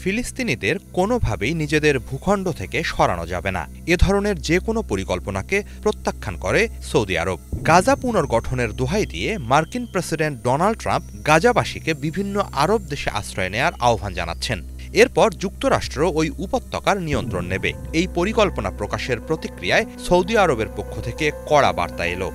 ফিলিস্তিনিদের কোনোভাবেই নিজেদের ভূখণ্ড থেকে সরানো যাবে না, এ ধরনের যে কোনো পরিকল্পনাকে প্রত্যাখ্যান করে সৌদি আরব। গাজা পুনর্গঠনের দোহাই দিয়ে মার্কিন প্রেসিডেন্ট ডোনাল্ড ট্রাম্প গাজাবাসীকে বিভিন্ন আরব দেশে আশ্রয় নেয়ার আহ্বান জানাচ্ছেন। এরপর যুক্তরাষ্ট্র ওই উপত্যকার নিয়ন্ত্রণ নেবে। এই পরিকল্পনা প্রকাশের প্রতিক্রিয়ায় সৌদি আরবের পক্ষ থেকে কড়া বার্তা এলো।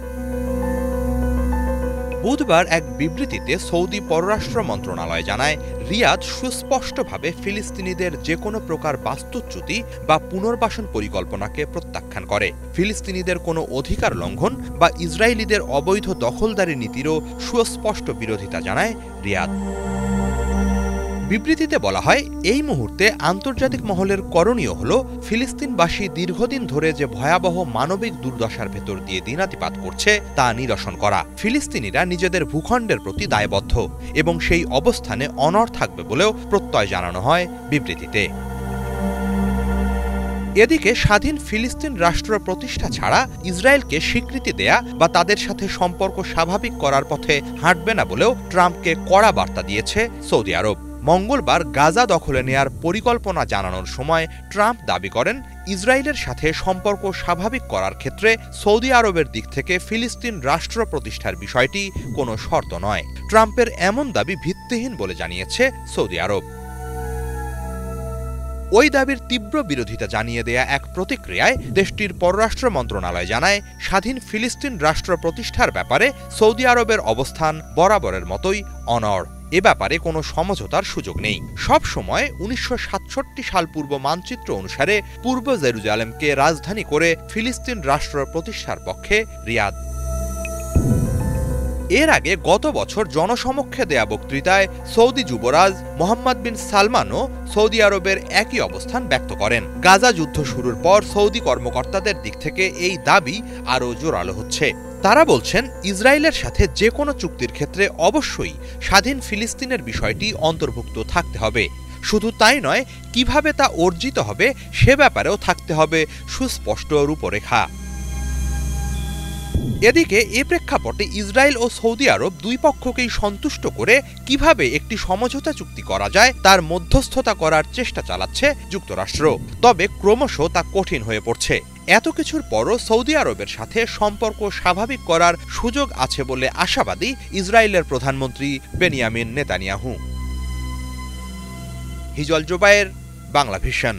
বুধবার এক বিবৃতিতে সৌদি পররাষ্ট্র মন্ত্রণালয় জানায়, রিয়াদ সুস্পষ্টভাবে ফিলিস্তিনিদের যে কোনো প্রকার বাস্তুচ্যুতি বা পুনর্বাসন পরিকল্পনাকে প্রত্যাখ্যান করে। ফিলিস্তিনিদের কোনো অধিকার লঙ্ঘন বা ইসরায়েলিদের অবৈধ দখলদারি নীতিরও সুস্পষ্ট বিরোধিতা জানায় রিয়াদ। বিবৃতিতে বলা হয়, এই মুহূর্তে আন্তর্জাতিক মহলের করণীয় হল ফিলিস্তিনবাসী দীর্ঘদিন ধরে যে ভয়াবহ মানবিক দুর্দশার ভেতর দিয়ে দিনাতিপাত করছে তা নিরসন করা। ফিলিস্তিনিরা নিজেদের ভূখণ্ডের প্রতি দায়বদ্ধ এবং সেই অবস্থানে অনড় থাকবে বলেও প্রত্যয় জানানো হয় বিবৃতিতে। এদিকে স্বাধীন ফিলিস্তিন রাষ্ট্র প্রতিষ্ঠা ছাড়া ইসরায়েলকে স্বীকৃতি দেয়া বা তাদের সাথে সম্পর্ক স্বাভাবিক করার পথে হাঁটবে না বলেও ট্রাম্পকে কড়া বার্তা দিয়েছে সৌদি আরব। মঙ্গলবার গাজা দখলে নেয়ার পরিকল্পনা জানানোর সময় ট্রাম্প দাবি করেন, ইসরায়েলের সাথে সম্পর্ক স্বাভাবিক করার ক্ষেত্রে সৌদি আরবের দিক থেকে ফিলিস্তিন রাষ্ট্র প্রতিষ্ঠার বিষয়টি কোনো শর্ত নয়। ট্রাম্পের এমন দাবি ভিত্তিহীন বলে জানিয়েছে সৌদি আরব। ওই দাবির তীব্র বিরোধিতা জানিয়ে দেয়া এক প্রতিক্রিয়ায় দেশটির পররাষ্ট্র মন্ত্রণালয় জানায়, স্বাধীন ফিলিস্তিন রাষ্ট্র প্রতিষ্ঠার ব্যাপারে সৌদি আরবের অবস্থান বরাবরের মতোই অনড়। এ ব্যাপারে কোনো সমঝোতার সুযোগ নেই। সব সময় ১৯৬৭ সাল পূর্ব মানচিত্র অনুসারে পূর্ব জেরুজালেমকে রাজধানী করে ফিলিস্তিন রাষ্ট্র প্রতিষ্ঠার পক্ষে রিয়াদ। এর আগে গত বছর জনসমক্ষে দেয়া বক্তৃতায় সৌদি যুবরাজ মোহাম্মদ বিন সালমানও সৌদি আরবের একই অবস্থান ব্যক্ত করেন। গাজা যুদ্ধ শুরুর পর সৌদি কর্মকর্তাদের দিক থেকে এই দাবি আরও জোরালো হচ্ছে। তারা বলছেন, ইসরায়েলের সাথে যে কোনো চুক্তির ক্ষেত্রে অবশ্যই স্বাধীন ফিলিস্তিনের বিষয়টি অন্তর্ভুক্ত থাকতে হবে। শুধু তাই নয়, কিভাবে তা অর্জিত হবে সে ব্যাপারেও থাকতে হবে সুস্পষ্ট রূপরেখা। এদিকে এ প্রেক্ষাপটে ইসরায়েল ও সৌদি আরব দুই পক্ষকেই সন্তুষ্ট করে কিভাবে একটি সমঝোতা চুক্তি করা যায় তার মধ্যস্থতা করার চেষ্টা চালাচ্ছে যুক্তরাষ্ট্র। তবে ক্রমশ তা কঠিন হয়ে পড়ছে। এত কিছুর পরও সৌদি আরবের সাথে সম্পর্ক স্বাভাবিক করার সুযোগ আছে বলে আশাবাদী ইসরায়েলের প্রধানমন্ত্রী Benjamin Netanyahu. Hijal Zubayer, Bangla vision.